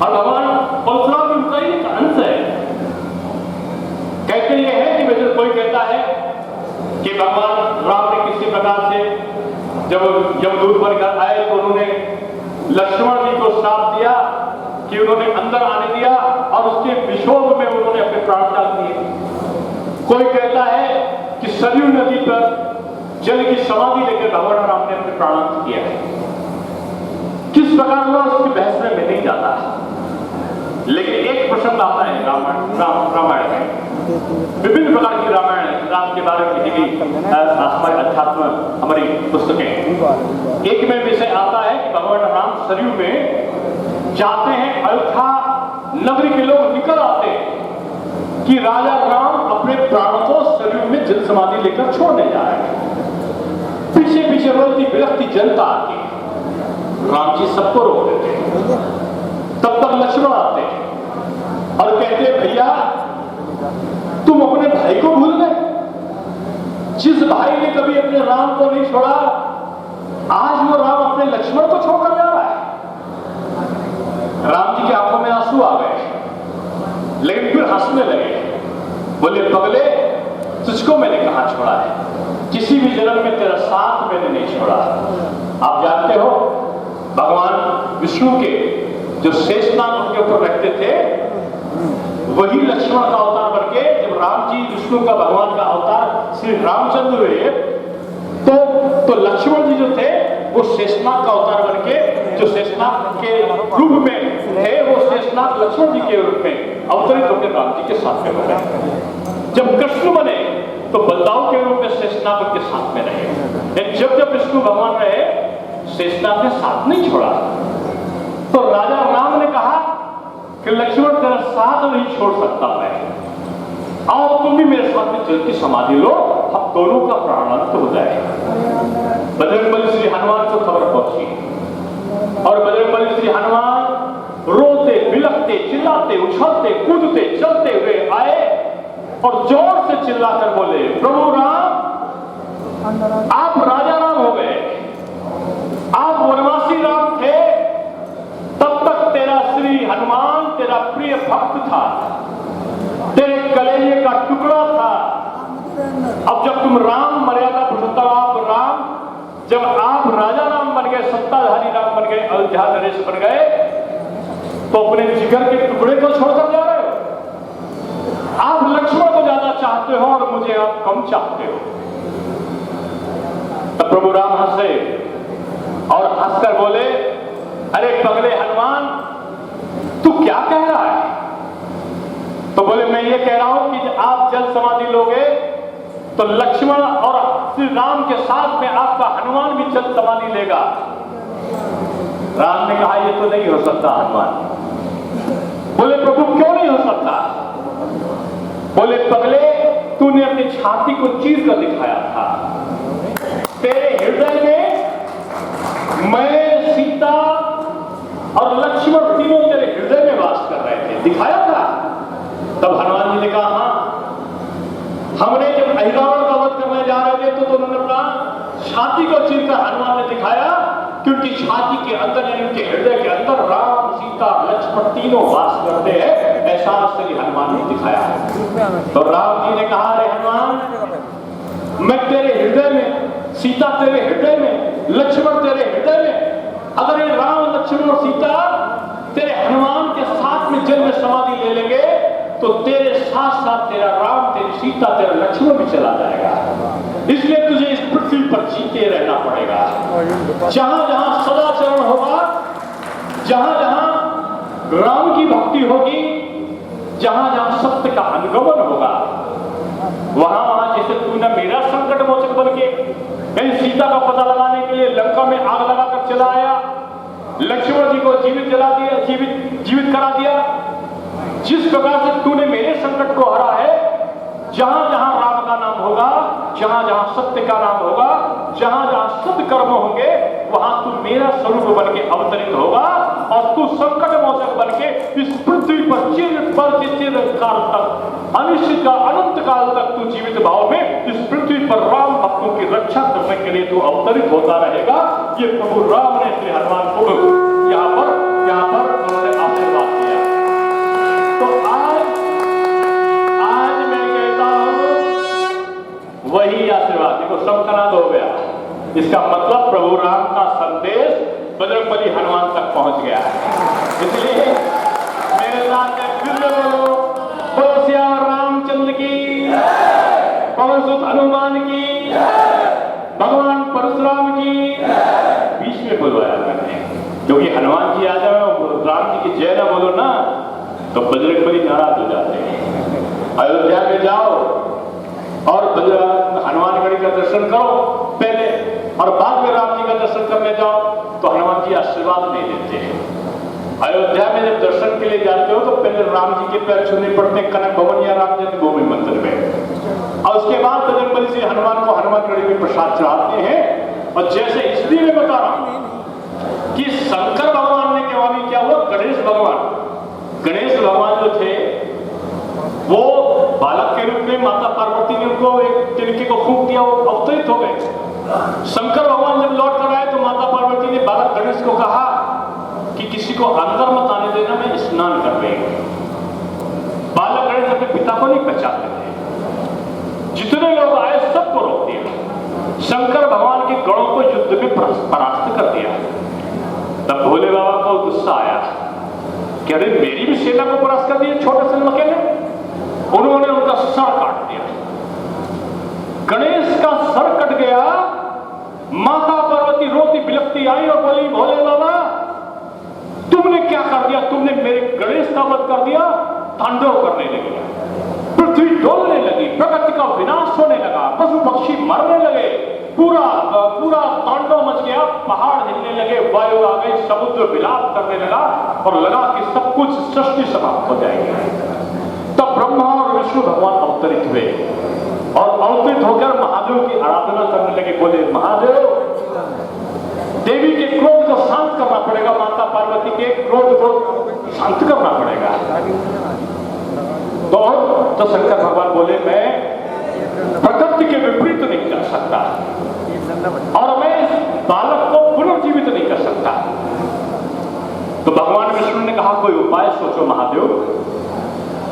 Speaker 4: और भगवान परशुराम उनका ही एक अंश है। कहते ये है कि वैसे कोई कहता है कि भगवान राम ने किसी प्रकार से जब दूध बनकर आए तो उन्होंने लक्ष्मण जी को श्राप दिया कि उन्होंने अंदर आने दिया और उसके विक्षोभ में उन्होंने अपने प्राण डाल दिए। कोई कहता है कि सरयू नदी पर जल की समाधि लेकर भगवान राम ने अपने प्राणांत किया है। किस प्रकार हुआ उसकी बहस में मैं नहीं जाता, लेकिन एक प्रसंग आता है रामायण में। विभिन्न प्रकार की रामायण राम के बारे में लिखी गई हमारे अध्यात्म हमारी पुस्तकें। एक में विषय आता है कि भगवान राम सरयू में जाते हैं, अयोध्या नगरी के लोग निकल आते हैं कि राजा राम अपने प्राणों को सरयू में जल समाधि लेकर छोड़ने जा रहे हैं। पीछे पीछे रोती बिलखती जनता आती है, राम जी सबको रोक देते हैं। तब तक लक्ष्मण आते हैं और कहते हैं, भैया तुम अपने भाई को भूल गए? जिस भाई ने कभी अपने राम को नहीं छोड़ा, आज वो राम अपने लक्ष्मण को छोड़कर जा रहा है। राम जी की आंखों में आंसू आ गए, लेकिन फिर हंसने लगे। बोले, पगले तुझको मैंने कहां छोड़ा है, किसी भी जन्म में तेरा साथ मैंने नहीं छोड़ा। आप जानते हो भगवान विष्णु के जो शेषनाग उनके ऊपर रखते थे, वही लक्ष्मण का अवतार करके जब राम जी विष्णु का भगवान का अवतार श्री रामचंद्र हुए तो लक्ष्मण जी जो थे वो शेषनाग का अवतार करके जो शेषनाग के रूप में थे, वो शेषनाग लक्ष्मण जी के रूप में अवतरित होकर राम जी के साथ में हो गए। जब कृष्ण बने तो बलदाऊ के रूप में शेषनाग उनके साथ में रहे। जब जब विष्णु भगवान रहे, शेषनाग ने साथ नहीं छोड़ा। तो राजा राम ने कहा कि लक्ष्मण तेरा साथ नहीं छोड़ सकता मैं, आओ तुम भी मेरे साथ में जल की समाधि लो, हम दोनों का प्राणांत हो जाए। बजरंगबली श्री हनुमान को खबर पहुंची और बजरंगबली श्री हनुमान रोते बिलखते चिल्लाते उछलते कूदते चलते हुए आए और जोर से चिल्लाकर बोले, प्रभु राम आप राजा राम हो गए, आप वनवासी राम थे, तब तक तेरा श्री हनुमान तेरा प्रिय भक्त था, तेरे कलेजे का टुकड़ा था। अब जब तुम राम मर्यादा पुरुषोत्तम आप राम, जब आप राजा राम बन गए, सत्ताधारी राम बन गए, अयोध्या नरेश बन गए, तो अपने जिगर के टुकड़े को छोड़कर जा रहे हो। आप लक्ष्मण को ज्यादा चाहते हो और मुझे आप कम चाहते हो। प्रभु राम हंसे और हंसकर बोले, अरे पगले हनुमान, तू क्या कह रहा है? तो बोले, मैं ये कह रहा हूं कि आप जल समाधि लोगे तो लक्ष्मण और श्री राम के साथ में आपका हनुमान भी जल समाधि लेगा। राम ने कहा, ये तो नहीं हो सकता हनुमान। बोले, प्रभु क्यों नहीं हो सकता? बोले, पगले, तूने अपनी छाती को चीर कर दिखाया था। तेरे हृदय में मैं, सीता और लक्ष्मण तीनों तेरे हृदय में वास कर रहे थे, दिखाया था। तब हनुमान जी ने कहा, हाँ, हमने जब अहिरावण का वध करने जा रहे थे तो उन्होंने अपना छाती को चीरकर हनुमान ने दिखाया, क्योंकि छाती के अंदर यानी उनके हृदय के अंदर राम, सीता, लक्ष्मण तीनों वास करते हैं, ऐसा श्री हनुमान ने दिखाया है। तो राम जी ने कहा, अरे हनुमान, मैं तेरे हृदय में, सीता तेरे हृदय में, लक्ष्मण तेरे हृदय में, अगर ये राम, लक्ष्मण और सीता तेरे हनुमान के साथ में जल में समाधि ले लेंगे तो तेरे साथ साथ तेरा राम, तेरी सीता, तेरा लक्ष्मण भी चला जाएगा। इसलिए तुझे इस पृथ्वी पर जीते रहना पड़ेगा। जहां जहां सदाचरण होगा, जहां जहां राम की भक्ति होगी, जहां जहां सत्य का अनुगमन होगा, वहां वहां जैसे तूने मेरा संकट मोचक बन के यानी सीता का पता लगाने के लिए लंका में आग लगाकर चला आया, लक्ष्मण जी को जीवित जला दिया, जीवित करा दिया। जिस प्रकार से तूने मेरे संकट को हरा है, जहां जहां राम का नाम होगा, जहां जहां सत्य का नाम होगा, जहां जहां सत्य कर्म होंगे, वहां तू मेरा स्वरूप बन के अवतरित होगा और तू संकट मोचक बन के इस पृथ्वी पर चिरकाल तक, अनिश्चित का अनंत काल तक तू जीवित भाव में इस पृथ्वी पर राम भक्तों की रक्षा करने के लिए तू अवतरित होता रहेगा। ये प्रभु राम ने श्री हनुमान को यहाँ पर उन्होंने आशीर्वाद दिया। तो आज मैं कहता हूं वही आशीर्वाद, देखो शंखनाद हो गया, इसका मतलब प्रभु राम का संदेश बजरंगबली हनुमान तक पहुंच गया है। इसलिए मेरे साथ फिर बोलो, बोलो श्याम रामचंद्र की, पवन सुत हनुमान की, भगवान परशुराम की। बीच में बुलवाया मैंने, क्योंकि हनुमान जी आ जाओ, राम जी की जय ना बोलो ना तो बजरंगबली नाराज हो जाते हैं। अयोध्या में जाओ और हनुमानगढ़ी का दर्शन करो पहले, और बाद में राम जी का दर्शन करने जाओ तो हनुमान जी आशीर्वाद नहीं देते हैं। अयोध्या में जब दर्शन के लिए जाते हो तो पहले राम जी के पैर छूने पड़ते हैं कनक भवन या राम जन्मभूमि मंदिर में, और उसके बाद बजरंगबली से हनुमान को हनुमानगढ़ी में प्रसाद चढ़ाते हैं। और जैसे इसलिए मैं बता रहा हूं कि शंकर भगवान ने केवल क्या हुआ, गणेश भगवान जो थे वो बालक के रूप में माता पार्वती ने उनको एक तिनके को फूंक दिया, वो अवतरित हो गए। शंकर भगवान जब लौट कर आए तो माता पार्वती ने बालक गणेश को कहा कि किसी को अंदर मत आने देना, मैं स्नान कर रही हूं। बालक गणेश अपने पिता को नहीं पहचानते थे, जितने लोग आए सबको रोक दिया, शंकर भगवान के गणों को युद्ध में परास्त कर दिया। तब भोले बाबा को गुस्सा आया कि अरे मेरी भी सेना को परास्त कर दिया छोटे से लड़के ने। उन्होंने उनका सर काट दिया, गणेश का सर कट गया। माता पार्वती रोती बिलखती आई और बोली, भोले बाबा तुमने क्या कर दिया, तुमने मेरे गणेश का वध कर दिया। तांडव करने लगे, पृथ्वी डोलने लगी, प्रकृति का विनाश होने लगा, पशु पक्षी मरने लगे, पूरा तांडव मच गया, पहाड़ हिलने लगे, वायु आ गई, समुद्र विलाप करने लगा और लगा कि सब कुछ सृष्टि समाप्त हो जाएगी। तब ब्रह्मा और विष्णु भगवान अवतरित हुए और अवतरित होकर महादेव की आराधना करने लगे। बोले, महादेव, देवी के क्रोध को शांत करना पड़ेगा, माता पार्वती के क्रोध को शांत करना पड़ेगा। तो शंकर भगवान बोले, मैं प्रकृति के विपरीत नहीं कर सकता और मैं इस बालक को पुनर्जीवित नहीं कर सकता। तो भगवान विष्णु ने कहा, कोई उपाय सोचो महादेव।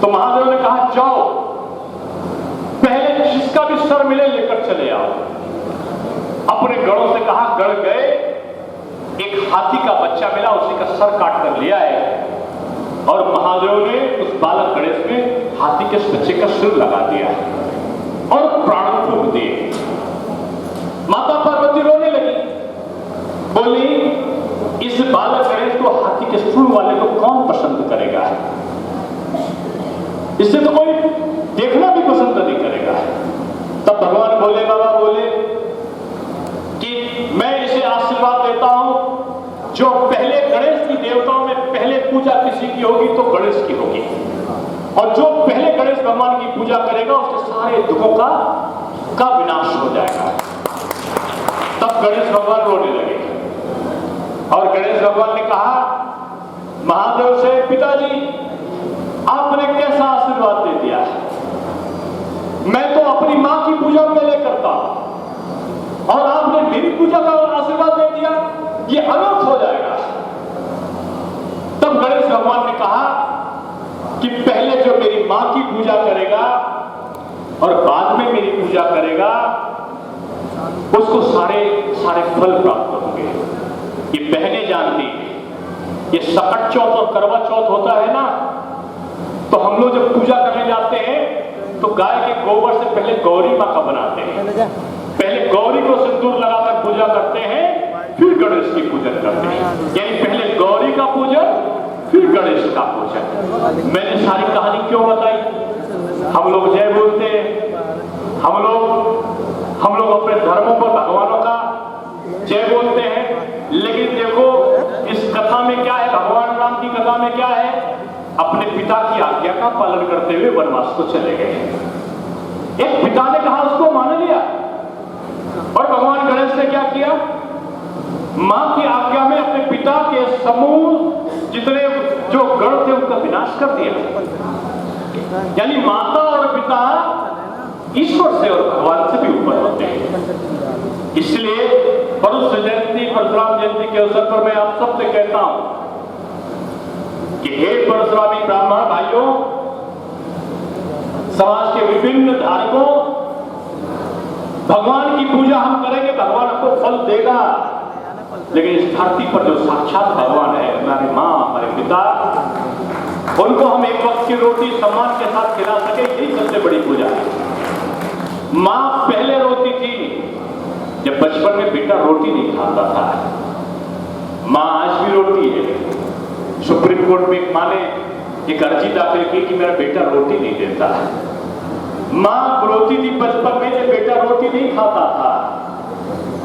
Speaker 4: तो महादेव ने कहा, जाओ पहले जिसका भी सर मिले लेकर चले आओ। अपने गणों से कहा, गण गए, एक हाथी का बच्चा मिला, उसी का सर काट कर लिया है और महादेव ने उस बालक गणेश में हाथी के बच्चे का सिर लगा दिया और प्राण फूंक दिए। माता पार्वती रो इस बालक गणेश को हाथी के सूंड वाले को कौन पसंद करेगा? इससे तो कोई देखना भी पसंद नहीं करेगा। तब भगवान भोले बाबा बोले कि मैं इसे आशीर्वाद देता हूं, जो पहले गणेश की देवताओं में पहले पूजा किसी की होगी तो गणेश की होगी, और जो पहले गणेश भगवान की पूजा करेगा उसके सारे दुखों का विनाश हो जाएगा। तब गणेश भगवान रोने लगे और गणेश भगवान ने कहा महादेव से, पिताजी आपने कैसा आशीर्वाद दे दिया? मैं तो अपनी मां की पूजा पहले करता हूं और आपने मेरी पूजा का आशीर्वाद दे दिया, ये अनर्थ हो जाएगा। तब गणेश भगवान ने कहा कि पहले जो मेरी मां की पूजा करेगा और बाद में मेरी पूजा करेगा उसको सारे फल प्राप्त होंगे। ये बहनें जानती हैं, ये सकट चौथ और करवा चौथ होता है ना, तो हम लोग जब पूजा करने जाते हैं तो गाय के गोबर से पहले गौरी माँ का बनाते हैं, पहले गौरी को सिंदूर लगाकर पूजा करते हैं, फिर गणेश की पूजन करते हैं। यानी पहले गौरी का पूजन फिर गणेश का पूजन। मैंने सारी कहानी क्यों बताई? हम लोग जय बोलते हैं, हम लोग अपने धर्मों पर भगवानों का जय बोलते हैं, लेकिन देखो इस कथा में क्या है, भगवान राम की कथा में क्या है, अपने पिता की आज्ञा का पालन करते हुए वनवास को चले गए। एक पिता ने कहा उसको मान लिया, और भगवान गणेश ने क्या किया? मां की आज्ञा में अपने पिता के समूह जितने जो गण थे उनका विनाश कर दिया। यानी माता और पिता ईश्वर से और भगवान से भी ऊपर होते हैं। इसलिए परशु जयंती, परशुराम जयंती के अवसर पर मैं आप सबसे कहता हूं कि हे परशुरामी ब्राह्मण भाइयों, समाज के विभिन्न धार्मिकों, भगवान की पूजा हम करेंगे, भगवान हमको फल देगा, लेकिन इस धरती पर जो साक्षात भगवान है, हमारी माँ, हमारे पिता, उनको हम एक वक्त की रोटी सम्मान के साथ खिला सके, यही सबसे बड़ी पूजा है। माँ पहले रोती थी, जब बचपन में बेटा रोटी नहीं खाता था। माँ आज भी रोटी है। सुप्रीम कोर्ट में एक माँ ने एक अर्जी दाखिल की कि मेरा बेटा रोटी नहीं देता। माँ रोती थी बचपन में जब बेटा रोटी नहीं खाता था,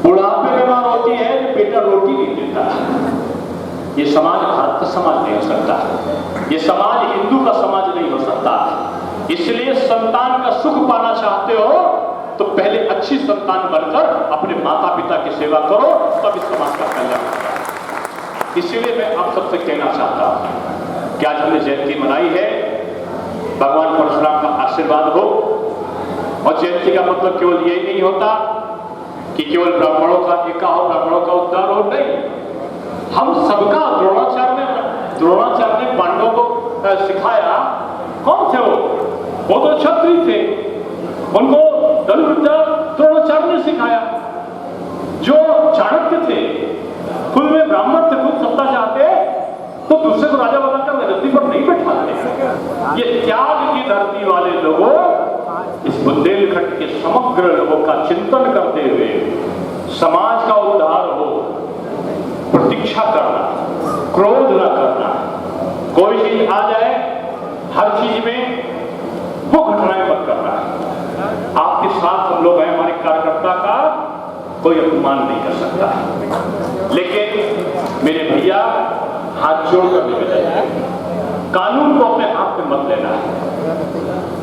Speaker 4: बुढ़ापे में माँ रोती है जब बेटा रोटी नहीं देता। ये समाज भारत का समाज नहीं हो सकता, ये समाज हिंदू का समाज नहीं हो सकता। इसलिए संतान का सुख पाना चाहते हो तो पहले अच्छी संतान बनकर अपने माता पिता की सेवा करो, तब इस समाज का कल्याण होगा। इसलिए मैं आप सबसे कहना चाहता हूं कि आज हमने जयंती मनाई है, भगवान परशुराम का आशीर्वाद हो। और जयंती का मतलब केवल यही नहीं होता कि केवल ब्राह्मणों का एका हो, ब्राह्मणों का उद्धार हो, नहीं, हम सबका द्रोणाचार्य ने पांडवों को सिखाया। कौन थे वो तो क्षत्रिय थे, उनको धनुर्विद्या द्रोणाचार्य ने सिखाया। जो चाणक्य थे खुद में ब्राह्मण थे, खुद सत्ता चाहते तो दूसरे को राजा बनाकर गद्दी पर नहीं बैठाते। ये त्याग की धरती वाले लोगों इस बुंदेलखंड के समग्र लोगों का चिंतन करते हुए समाज का उद्धार हो, प्रतीक्षा करना, क्रोध न करना, कोई चीज आ जाए हर चीज में वो घटनाएं मत करना। आपके साथ हम लोग हैं, हमारे कार्यकर्ता का कोई अपमान नहीं कर सकता। लेकिन मेरे भैया हाथ जोड़कर निवेदन है, कानून को अपने हाथ में मत लेना।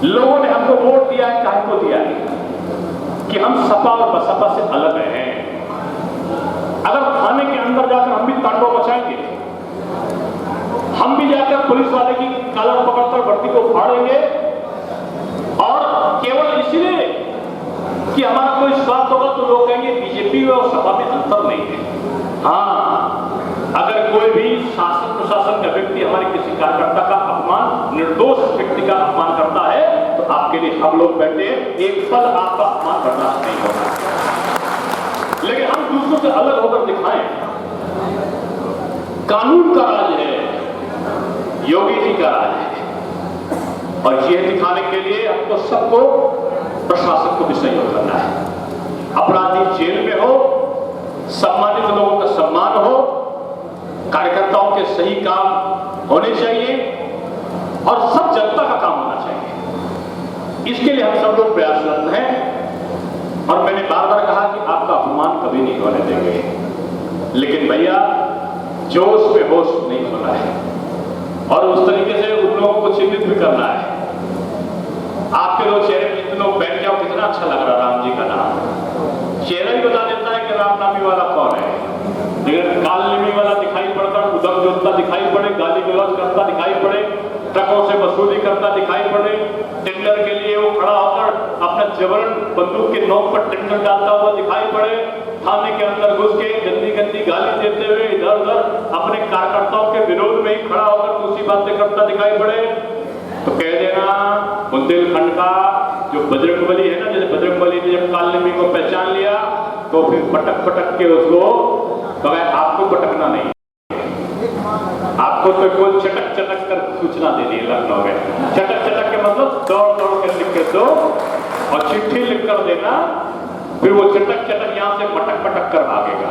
Speaker 4: लोगों ने हमको वोट दिया है, काहे को दिया है? कि हम सपा और बसपा से अलग हैं। अगर थाने के अंदर जाकर हम भी तांडव मचाएंगे, हम भी जाकर पुलिस वाले की कॉलर पकड़कर वर्दी को फाड़ेंगे, और केवल इसलिए कि हमारा कोई स्वार्थ होगा तो लोग कहेंगे बीजेपी और सपा में अंतर नहीं है। हाँ, अगर कोई भी शासन प्रशासन का व्यक्ति हमारे किसी कार्यकर्ता का अपमान, निर्दोष व्यक्ति का अपमान करता है, तो आपके लिए हम लोग बैठे, एक पल आपका अपमान बर्दाश्त नहीं होगा। लेकिन हम दूसरों से अलग होकर दिखाएं। कानून का राज है, योगी जी का राज है, और यह दिखाने के लिए हमको सबको, प्रशासन को भी सहयोग करना है। अपराधी जेल में हो, सम्मानित लोगों का सम्मान हो, कार्यकर्ताओं के सही काम होने चाहिए और सब जनता का काम होना चाहिए। इसके लिए हम सब लोग प्रयासरत हैं और मैंने बार बार कहा कि आपका अपमान कभी नहीं होने देंगे, लेकिन भैया जोश में होश नहीं होना है और उस तरीके से उन लोगों को चिन्हित भी करना है। आपके लोग चेहरे में जितने लोग बैठ जाओ, कितना अच्छा लग रहा राम जी का नाम, चेहरा ही बता देता है कि राम नामी वाला कौन है। लेकिन कालनेमी वाला दिखाई पड़ता, उदम जोतता दिखाई पड़े, गाली गलौज करता दिखाई पड़े, ट्रकों से वसूली करता दिखाई पड़े, टेंडर के लिए वो खड़ा होकर अपना जबरन बंदूक के नोक पर टेंडर डालता हुआ दिखाई पड़े, थाने के अंदर घुस के गंदी गंदी गाली देते हुए इधर उधर अपने कार्यकर्ताओं के विरोध में ही खड़ा होकर दूसरी बातें करता दिखाई पड़े, तो कह देना बुंदेलखंड का जो बजरंगबली है ना, जैसे बजरंगबली ने जब कालनेमी को पहचान लिया तो फिर पटक पटक के उसको कहा आपको पटकना नहीं, आपको तो कोई चटक चटक कर सूचना दे दी लखनऊ में। चटक चटक के मतलब दौड़ दौड़ कर लिख के दो और चिट्ठी लिख कर देना, फिर वो चटक चटक यहाँ से मटक पटक कर भागेगा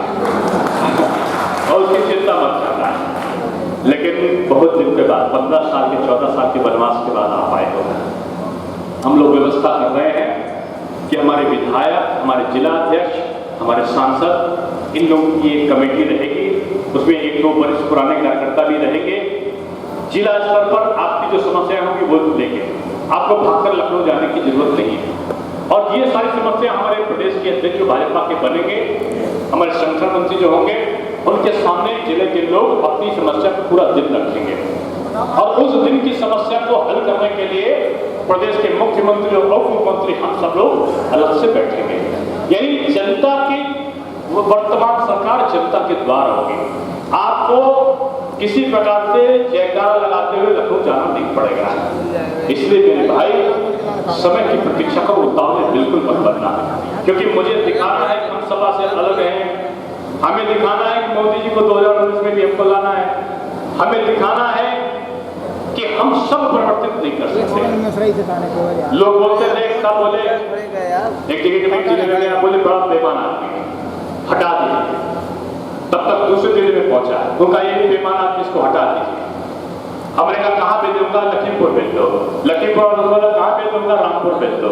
Speaker 4: और उसकी चिंता मत करना है। लेकिन बहुत दिन के बाद 15 साल के 14 साल के वनवास के बाद आप आए हो, हम लोग व्यवस्था कर रहे हैं कि हमारे विधायक, हमारे जिला अध्यक्ष, हमारे सांसद, इन लोगों की एक कमेटी रहेगी, उसमें 1-2 वरिष्ठ पुराने कार्यकर्ता भी रहेंगे। जिला स्तर पर आपकी जो समस्याएं होंगी वो लेंगे, आपको भागकर लखनऊ जाने की जरूरत नहीं है। और ये सारी समस्या हमारे प्रदेश के अध्यक्ष जो भाजपा के बनेंगे, हमारे संगठन मंत्री जो होंगे, उनके सामने जिले के लोग अपनी समस्या को पूरा दिन रखेंगे और उस दिन की समस्या को हल करने के लिए प्रदेश के मुख्यमंत्री और उप मुख्यमंत्री हम सब लोग अलग से बैठेंगे। यानी जनता की वर्तमान सरकार जनता के द्वार होगी, आपको किसी प्रकार से जयकारा लगाते हुए लखनऊ जाना नहीं पड़ेगा। इसलिए मेरे भाई समय की प्रतीक्षा का उतावले बिल्कुल मत बनना, क्योंकि मुझे दिखाना है कि हम सभा से अलग हैं, हमें दिखाना है कि मोदी जी को 2019 में भी हमको लाना है, हमें दिखाना है कि हम सब परिवर्तित नहीं कर सकते। लोग बोलते थे, सब बोले एक जगह में बोले बड़ा बेमान आदमी हटा दीजिए, तब तक दूसरे जिले में पहुंचा, उनका ये बेमान आदमी इसको हटा दीजिए। हमने कहा कहाँ भेज दूंगा, लखीमपुर भेज दो, लखीमपुर और कहाँ भेज दूंगा, रामपुर भेज दो।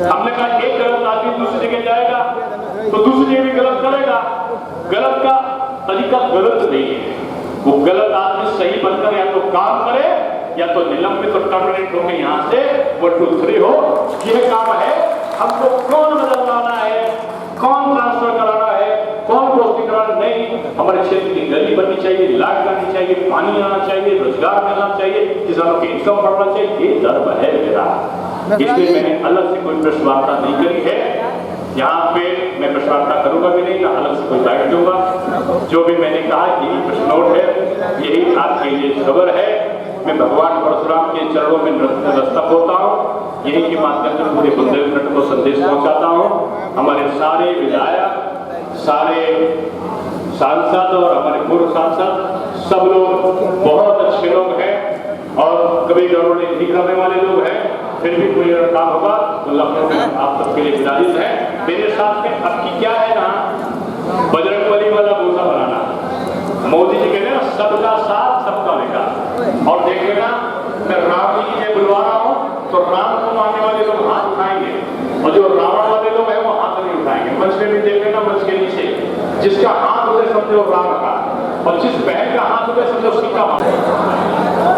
Speaker 4: हमने कहा एक गलत आदमी दूसरी जगह जाएगा तो दूसरी जगह भी गलत करेगा, गलत का तरीका गलत नहीं है, वो गलत आदमी सही बनकर या तो काम करे या तो निलंबित और टर्मिनेट होकर यहाँ से 1 2 3 हो। यह काम है, हमको कौन बदलवाना है, कौन ट्रांसफर कराना है, कौन पोस्टिंग कराना नहीं। हमारे क्षेत्र की गली बननी चाहिए, लाइट आनी चाहिए, पानी आना चाहिए, रोजगार मिलना चाहिए, किसानों की इनकम बढ़ना चाहिए, ये धर्म है मेरा। इसलिए मैंने अलग से कोई प्रेस वार्ता नहीं करी है, यहाँ पे मैं प्रेस वार्ता करूंगा भी नहीं, ना अलग से कोई गाइड दूंगा। जो भी मैंने कहा यही प्रेस नोट है, यही आपके लिए खबर है। मैं भगवान परशुराम के चरणों में नतमस्तक होता हूँ, यही के माध्यम से पूरे बुंदेलखंड को संदेश पहुंचाता हूँ। हमारे सारे विधायक, सारे सांसद और हमारे पूर्व सांसद सब लोग बहुत अच्छे लोग हैं और कभी गड़बड़ी नहीं करने वाले लोग हैं। फिर भी कोई अगर काम होगा तो लखनऊ में आप सबके लिए विराजित है। मेरे साथ में अब की क्या है ना, बजरंगबली वाला भूसा बनाना। मोदी जी कहते हैं सबका साथ सबका विकास, और देख लेना मैं राम जी की जय बुलवा रहा हूँ तो राम को मानने वाले लोग हाथ उठाएंगे और जो रावण वाले लोग हैं वो हाथ नहीं उठाएंगे। मंच में भी देख लेना, मंच के नीचे जिसका हाथ उधर समझो राम का, और जिस बहन का हाथ उधर समझो सीता माता।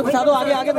Speaker 5: बिछा दो आगे आगे